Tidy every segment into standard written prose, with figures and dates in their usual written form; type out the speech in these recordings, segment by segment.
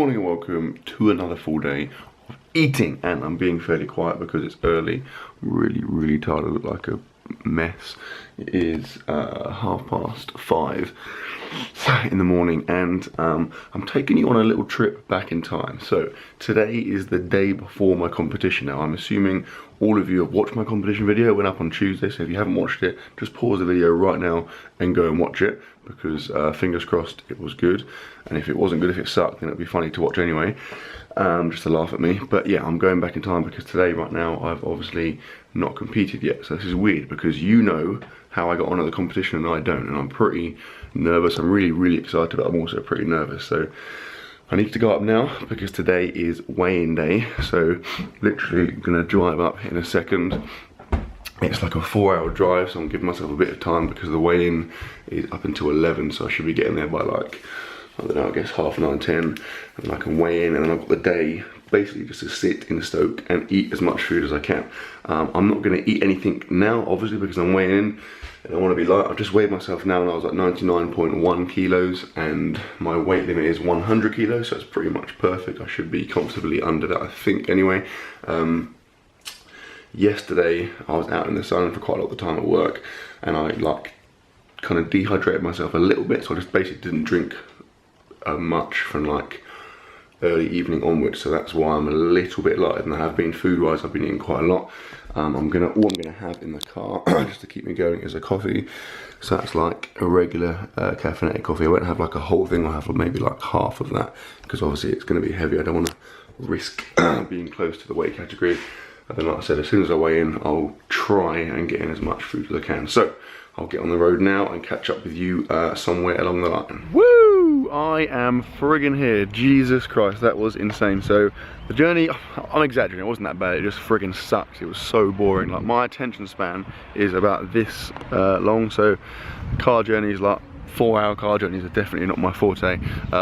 morning and welcome to another full day of eating, and I'm being fairly quiet because it's early. I'm really tired. I look like a mess. It is 5:30 in the morning, and I'm taking you on a little trip back in time. So today is the day before my competition. Now I'm assuming all of you have watched my competition video. It went up on Tuesday, so if you haven't watched it, just pause the video right now and go and watch it, because fingers crossed it was good. And if it wasn't good, if it sucked, then it'd be funny to watch anyway, just to laugh at me. But yeah, I'm going back in time because today, right now, I've obviously not competed yet. So this is weird because you know how I got on at the competition and I don't, and I'm pretty nervous. I'm really excited, but I'm also pretty nervous. So I need to go up now because today is weigh-in day. So literally gonna drive up in a second. It's like a 4-hour drive, so I'm giving myself a bit of time because the weigh-in is up until 11, so I should be getting there by like, I don't know, I guess 9:30, 10, and then I can weigh in, and then I've got the day basically just to sit in Stoke and eat as much food as I can. I'm not going to eat anything now, obviously, because I'm weighing in and I want to be light. I've just weighed myself now and I was like 99.1 kilos, and my weight limit is 100 kilos, so it's pretty much perfect. I should be comfortably under that, I think, anyway. Yesterday I was out in the sun for quite a lot of the time at work, and I like kind of dehydrated myself a little bit, so I just basically didn't drink much from like early evening onwards, so that's why I'm a little bit lighter than I have been. Food wise, I've been eating quite a lot. All I'm gonna have in the car just to keep me going is a coffee. So that's like a regular caffeinated coffee. I won't have like a whole thing, I'll have maybe like half of that, because obviously it's gonna be heavy. I don't want to risk being close to the weight category. And then, like I said, as soon as I weigh in, I'll try and get in as much food as I can. So I'll get on the road now and catch up with you somewhere along the line. Woo! I am friggin' here. Jesus Christ, that was insane. So the journey, I'm exaggerating, it wasn't that bad. It just friggin' sucked. It was so boring. Like, my attention span is about this long. So car journey is like 4-hour car journeys are definitely not my forte.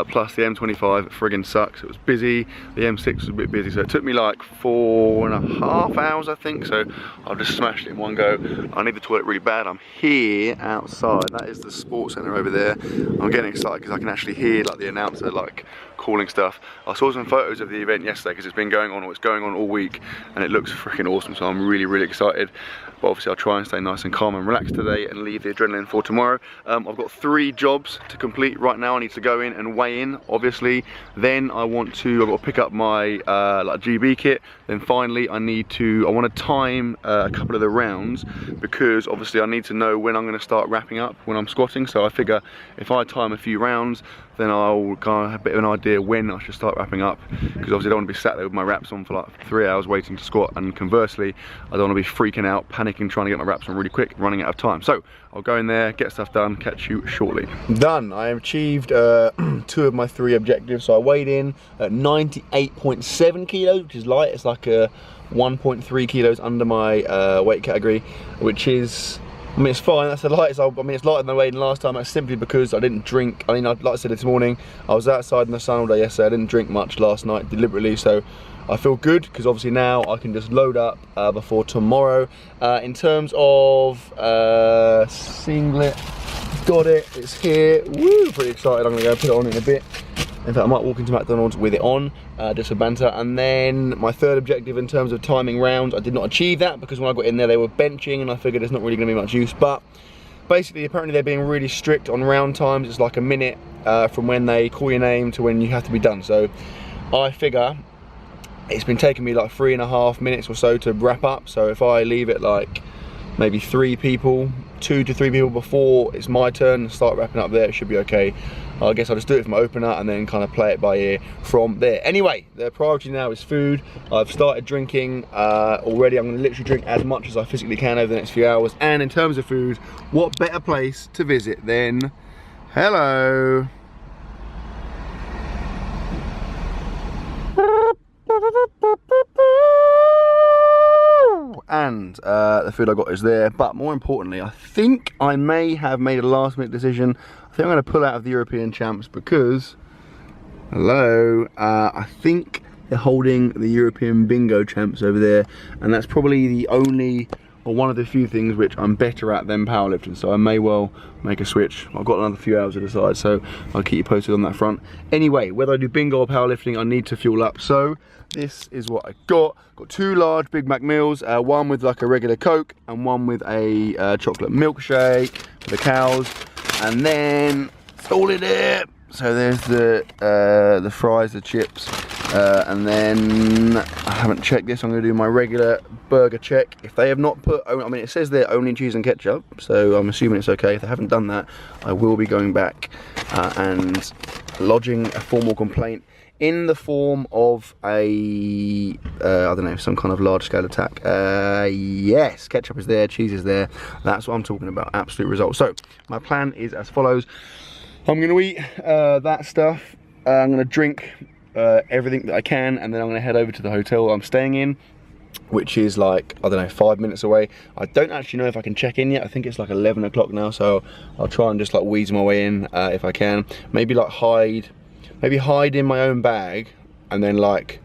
Plus the M25 friggin' sucks. It was busy. The M6 was a bit busy, so it took me like 4.5 hours, I think. So I've just smashed it in one go. I need the toilet really bad. I'm here outside. That is the sports centre over there. I'm getting excited because I can actually hear like the announcer like calling stuff. I saw some photos of the event yesterday because it's been going on, or it's going on all week, and it looks freaking awesome. So I'm really excited. But obviously I'll try and stay nice and calm and relaxed today and leave the adrenaline for tomorrow. I've got 3 jobs to complete right now. I need to go in and weigh in, obviously. Then I've got to pick up my like GB kit. Then finally I want to time a couple of the rounds, because obviously I need to know when I'm going to start wrapping up when I'm squatting. So I figure if I time a few rounds, then I'll kind of have a bit of an idea when I should start wrapping up, because obviously I don't want to be sat there with my wraps on for like 3 hours waiting to squat, and conversely I don't want to be freaking out, panicking, trying to get my wraps on really quick, running out of time. So I'll go in there, get stuff done, catch you shortly. Done. I have achieved 2 of my 3 objectives. So I weighed in at 98.7 kilos, which is light. It's like a 1.3 kilos under my weight category, which is, I mean, it's fine. That's the lightest. I mean, it's lighter than I weighed in last time. That's simply because I didn't drink. I mean, like I said this morning, I was outside in the sun all day yesterday. I didn't drink much last night deliberately, so I feel good because obviously now I can just load up before tomorrow. In terms of singlet, got it. It's here. Woo! Pretty excited. I'm gonna go put it on in a bit. In fact, I might walk into Mattdonald's with it on, just for banter. And then my 3rd objective in terms of timing rounds, I did not achieve that because when I got in there they were benching, and I figured there's not really going to be much use. But basically, apparently they're being really strict on round times. It's like a minute from when they call your name to when you have to be done. So I figure it's been taking me like 3.5 minutes or so to wrap up. So if I leave it like maybe 2 to 3 people before it's my turn and start wrapping up there, it should be okay. I guess I'll just do it for my opener and then kind of play it by ear from there. Anyway, the priority now is food. I've started drinking already. I'm going to literally drink as much as I physically can over the next few hours. And in terms of food, what better place to visit than, hello, and the food I got is there. But more importantly, I think I may have made a last minute decision. I think I'm going to pull out of the European Champs because, hello, I think they're holding the European Bingo Champs over there, and that's probably the only are one of the few things which I'm better at than powerlifting, so I may well make a switch. I've got another few hours to decide, so I'll keep you posted on that front. Anyway, whether I do bingo or powerlifting, I need to fuel up, so this is what I got. Got 2 large Big Mac meals, one with like a regular Coke and one with a chocolate milkshake for the cows, and then it's all in it. So there's the fries, the chips, and then I haven't checked this. I'm going to do my regular burger check. If they have not put, I mean, it says there only cheese and ketchup, so I'm assuming it's okay. If they haven't done that, I will be going back and lodging a formal complaint in the form of a, I don't know, some kind of large-scale attack. Yes, ketchup is there, cheese is there. That's what I'm talking about, absolute results. So my plan is as follows. I'm going to eat that stuff, I'm going to drink everything that I can, and then I'm going to head over to the hotel I'm staying in, which is like, I don't know, 5 minutes away. I don't actually know if I can check in yet. I think it's like 11 o'clock now, so I'll try and just like wheeze my way in if I can. Maybe like hide in my own bag, and then like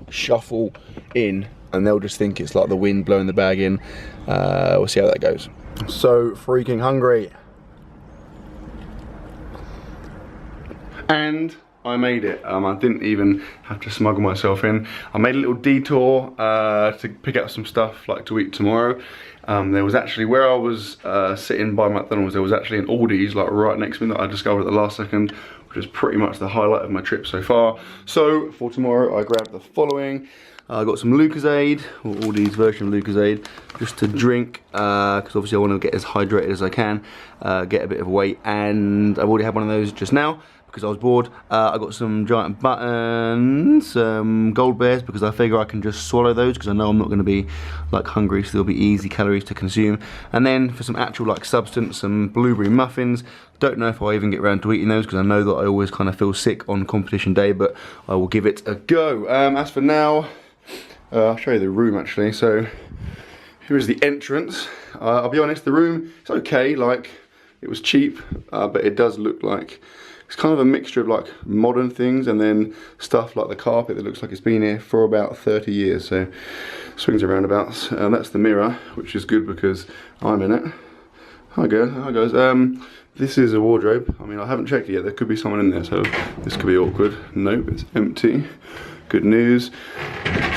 shuffle in, and they'll just think it's like the wind blowing the bag in. We'll see how that goes. So freaking hungry. And I made it. I didn't even have to smuggle myself in. I made a little detour to pick up some stuff like to eat tomorrow. There was actually, where I was sitting by McDonald's, there was actually an Aldi's like right next to me that I discovered at the last second, which is pretty much the highlight of my trip so far. So for tomorrow I grabbed the following. I got some Lucozade, or Aldi's version of Lucozade, just to drink, because obviously I want to get as hydrated as I can, get a bit of weight, and I've already had one of those just now because I was bored. I got some giant buttons, some gold bears, because I figure I can just swallow those because I know I'm not going to be like hungry, so they'll be easy calories to consume. And then for some actual like substance, some blueberry muffins. Don't know if I'll even get around to eating those because I know that I always kind of feel sick on competition day, but I will give it a go. As for now, I'll show you the room actually. So here is the entrance. I'll be honest, the room is okay, like it was cheap, but it does look like it's kind of a mixture of like modern things and then stuff like the carpet that looks like it's been here for about 30 years. So swings and roundabouts. That's the mirror, which is good because I'm in it. Hi guys. This is a wardrobe. I mean, I haven't checked it yet. There could be someone in there, so this could be awkward. Nope, it's empty. Good news.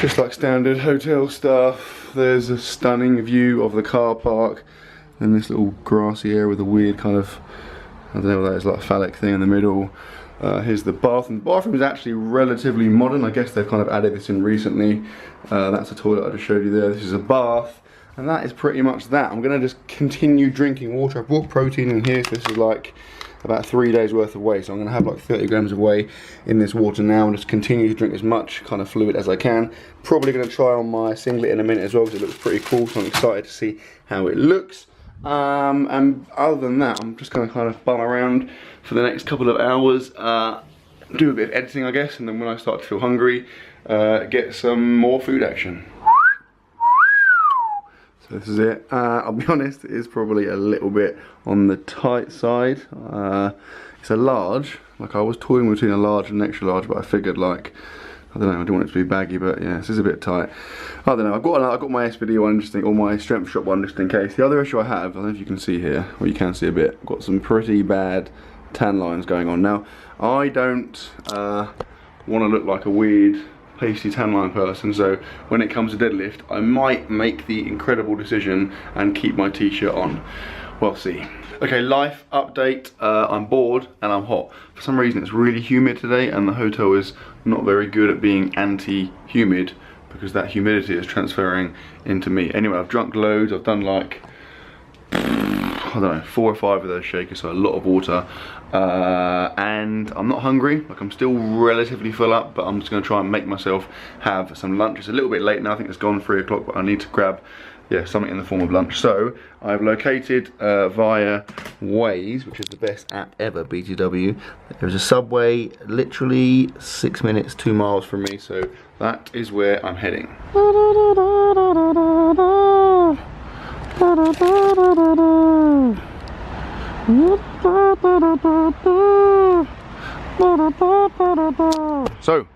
Just like standard hotel stuff. There's a stunning view of the car park and this little grassy area with a weird kind of, I don't know what that is, like a phallic thing in the middle. Here's the bathroom. The bathroom is actually relatively modern. I guess they've kind of added this in recently. That's a toilet I just showed you there. This is a bath. And that is pretty much that. I'm going to just continue drinking water. I've brought protein in here, so this is like about 3 days worth of whey. So I'm going to have like 30 grams of whey in this water now and just continue to drink as much kind of fluid as I can. Probably going to try on my singlet in a minute as well because it looks pretty cool, so I'm excited to see how it looks. And other than that, I'm just going to kind of bum around for the next couple of hours, do a bit of editing I guess, and then when I start to feel hungry, get some more food action. So this is it. I'll be honest, it is probably a little bit on the tight side. It's a large, like I was toying between a large and an extra large, but I figured like, I don't know, I don't want it to be baggy, but yeah, this is a bit tight. I don't know, I've got my SPD one just in, or my Strength Shop one just in case. The other issue I have, I don't know if you can see here, or you can see a bit, I've got some pretty bad tan lines going on. Now, I don't want to look like a weird pasty tan line person, so when it comes to deadlift I might make the incredible decision and keep my t-shirt on. We'll see. Okay, life update. I'm bored and I'm hot. For some reason it's really humid today and the hotel is not very good at being anti-humid because that humidity is transferring into me. Anyway, I've drunk loads. I've done like, I don't know, 4 or 5 of those shakers, so a lot of water. And I'm not hungry, like I'm still relatively full up, but I'm just going to try and make myself have some lunch. It's a little bit late now, I think it's gone 3 o'clock, but I need to grab, yeah, something in the form of lunch. So I've located via Waze, which is the best app ever, BTW. There's a Subway literally 6 minutes, 2 miles from me, so that is where I'm heading. So,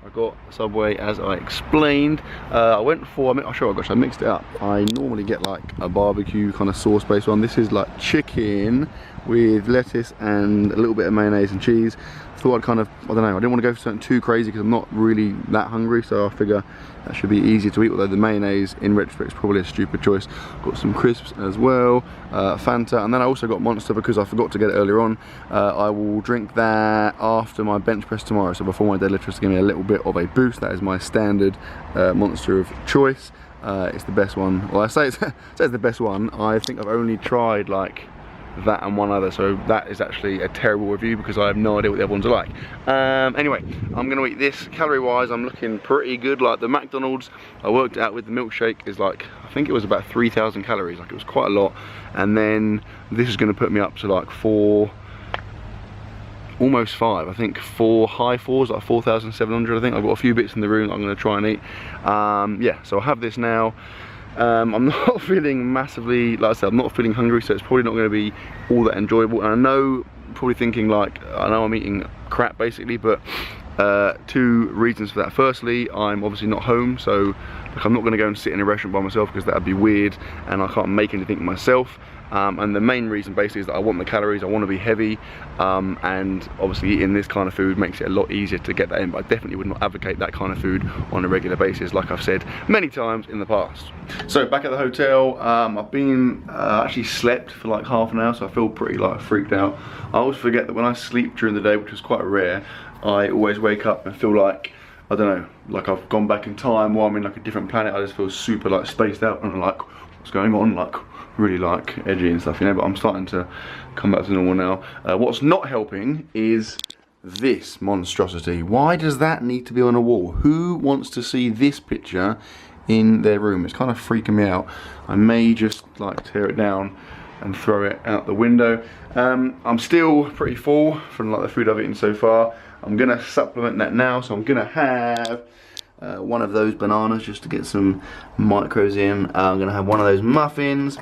I got Subway as I explained. I went for, oh gosh, I mixed it up. I normally get like a barbecue kind of sauce based one. This is like chicken with lettuce and a little bit of mayonnaise and cheese. Thought I'd kind of, I don't know, I didn't want to go for something too crazy because I'm not really that hungry, so I figure that should be easier to eat, although the mayonnaise in retrospect is probably a stupid choice. Got some crisps as well, Fanta, and then I also got Monster because I forgot to get it earlier on. I will drink that after my bench press tomorrow, so before my deadlift, just to give me a little bit of a boost. That is my standard Monster of choice. It's the best one. Well, I say it's the best one. I think I've only tried like that and one other, so that is actually a terrible review because I have no idea what the other ones are like. Anyway, I'm gonna eat this. Calorie wise, I'm looking pretty good. Like the McDonald's, I worked out with the milkshake, is like, I think it was about 3,000 calories, like it was quite a lot. And then this is gonna put me up to like 4, almost 5, I think 4 high 4s, like 4,700 I think. I've got a few bits in the room that I'm gonna try and eat. Yeah, so I have this now. I'm not feeling massively, like I said, I'm not feeling hungry, so it's probably not going to be all that enjoyable. And I know, probably thinking like, I know I'm eating crap basically, but 2 reasons for that. Firstly, I'm obviously not home, so like, I'm not going to go and sit in a restaurant by myself because that would be weird, and I can't make anything myself. And the main reason basically is that I want the calories, I want to be heavy, and obviously eating this kind of food makes it a lot easier to get that in, but I definitely would not advocate that kind of food on a regular basis, like I've said many times in the past. So back at the hotel, I've been actually slept for like half an hour, so I feel pretty like freaked out. I always forget that when I sleep during the day, which is quite rare, I always wake up and feel like, I don't know, like I've gone back in time, or I'm in like a different planet. I just feel super like spaced out and like, what's going on, like really like edgy and stuff, you know, but I'm starting to come back to normal now. What's not helping is this monstrosity. Why does that need to be on a wall? Who wants to see this picture in their room? It's kind of freaking me out. I may just like tear it down and throw it out the window. I'm still pretty full from like the food I've eaten so far. I'm gonna supplement that now, so I'm gonna have one of those bananas just to get some micros in. I'm gonna have one of those muffins,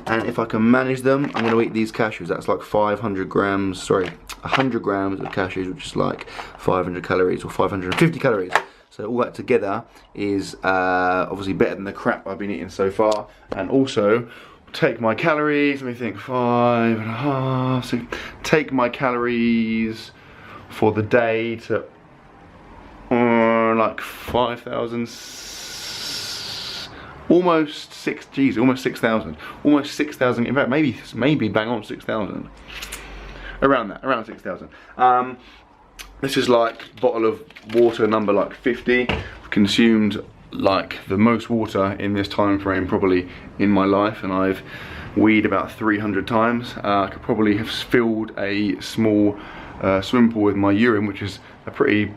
and if I can manage them, I'm gonna eat these cashews. That's like 500 grams, sorry, 100 grams of cashews, which is like 500 calories or 550 calories. So all that together is obviously better than the crap I've been eating so far. And also, take my calories, let me think, 5.5, so take my calories for the day to like 5,000, almost 6,000, almost 6,000, in fact maybe bang on 6,000, around that, around 6,000. This is like bottle of water number like 50. I've consumed like the most water in this time frame probably in my life, and I've weed about 300 times. I could probably have filled a small swimming pool with my urine, which is a pretty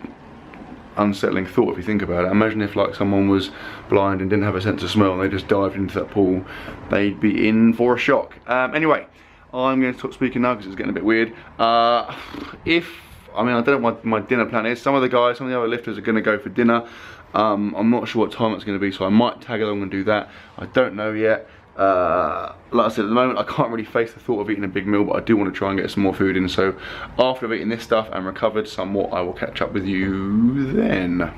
unsettling thought if you think about it. Imagine if like someone was blind and didn't have a sense of smell and they just dived into that pool, they'd be in for a shock. Anyway, I'm going to stop speaking now because it's getting a bit weird. I mean, I don't know what my dinner plan is. Some of the other lifters are going to go for dinner. I'm not sure what time it's going to be, so I might tag along and do that. I don't know yet. Like I said, at the moment I can't really face the thought of eating a big meal, but I do want to try and get some more food in. So after I've eaten this stuff and recovered somewhat, I will catch up with you then.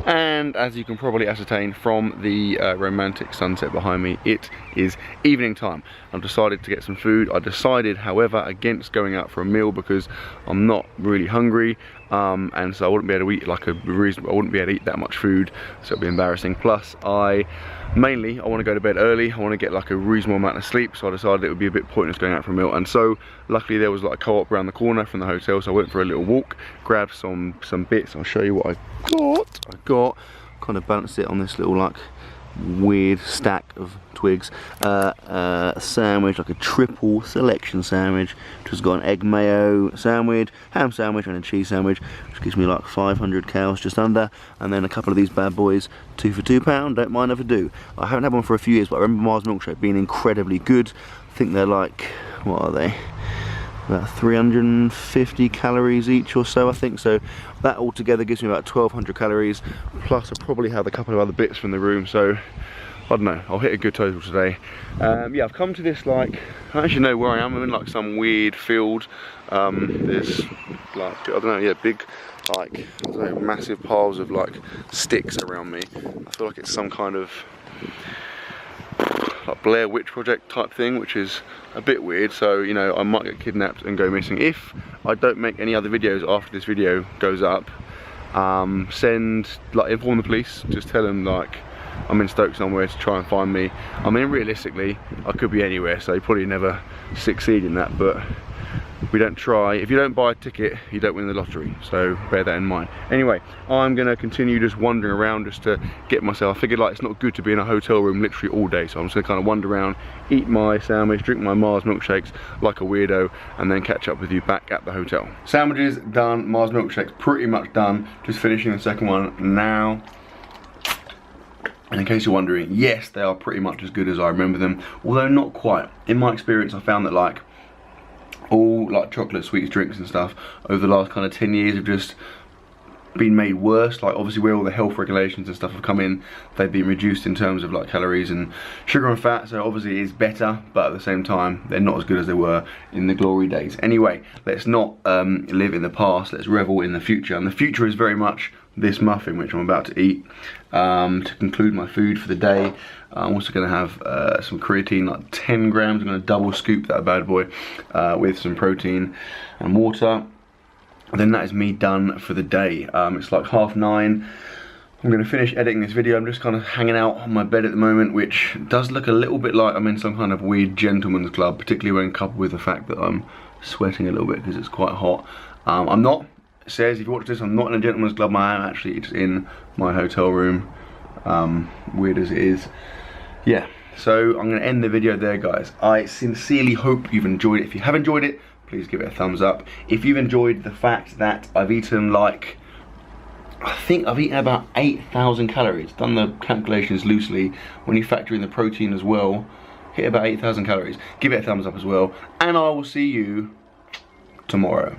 And as you can probably ascertain from the romantic sunset behind me, it is evening time. I've decided to get some food. I decided, however, against going out for a meal because I'm not really hungry, and so I wouldn't be able to eat like I wouldn't be able to eat that much food, so it'd be embarrassing. Plus, I want to go to bed early. I want to get like a reasonable amount of sleep, so I decided it would be a bit pointless going out for a meal. And so luckily there was like a co-op around the corner from the hotel, so I went for a little walk, grabbed some bits. I'll show you what I got. Kind of balanced it on this little like weird stack of twigs. A sandwich, like a triple selection sandwich, which has got an egg mayo sandwich, ham sandwich and a cheese sandwich, which gives me like 500 calories just under. And then a couple of these bad boys, 2 for £2, don't mind if I do. I haven't had one for a few years, but I remember Mars milkshake being incredibly good. I think they're like, what are they? about 350 calories each or so, I think. So that altogether gives me about 1200 calories, plus I probably have a couple of other bits from the room, so I don't know, I'll hit a good total today. Yeah, I've come to this, like, I don't actually know where I am. I'm in like some weird field. There's like, I don't know, yeah, big, like, I don't know, massive piles of like sticks around me. I feel like it's some kind of like Blair Witch Project type thing, which is a bit weird. So, you know, I might get kidnapped and go missing. If I don't make any other videos after this video goes up, inform the police, just tell them like I'm in Stoke somewhere to try and find me. I mean, realistically, I could be anywhere, so you probably never succeed in that, but we don't try. If you don't buy a ticket, you don't win the lottery, so bear that in mind. Anyway, I'm gonna continue just wandering around just to get myself, I figured like it's not good to be in a hotel room literally all day, so I'm just gonna kind of wander around, eat my sandwich, drink my Mars milkshakes like a weirdo, and then catch up with you back at the hotel. Sandwiches done, Mars milkshakes pretty much done, just finishing the second one now. And in case you're wondering, yes, they are pretty much as good as I remember them, although not quite. In my experience, I found that like all like chocolate, sweets, drinks and stuff over the last kind of 10 years have just been made worse. Like obviously where all the health regulations and stuff have come in, they've been reduced in terms of like calories and sugar and fat, so obviously it is better, but at the same time they're not as good as they were in the glory days. Anyway, let's not live in the past, let's revel in the future, and the future is very much this muffin which I'm about to eat to conclude my food for the day. I'm also going to have some creatine, like 10 grams. I'm going to double scoop that bad boy with some protein and water. And then that is me done for the day. It's like 9:30. I'm going to finish editing this video. I'm just kind of hanging out on my bed at the moment, which does look a little bit like I'm in some kind of weird gentleman's club, particularly when coupled with the fact that I'm sweating a little bit because it's quite hot. I'm not. It says, if you watch this, I'm not in a gentleman's club. I am actually just in my hotel room, weird as it is. Yeah, so I'm going to end the video there, guys. I sincerely hope you've enjoyed it. If you have enjoyed it, please give it a thumbs up. If you've enjoyed the fact that I've eaten like, I think I've eaten about 8,000 calories, done the calculations loosely, when you factor in the protein as well, hit about 8,000 calories. Give it a thumbs up as well, and I will see you tomorrow.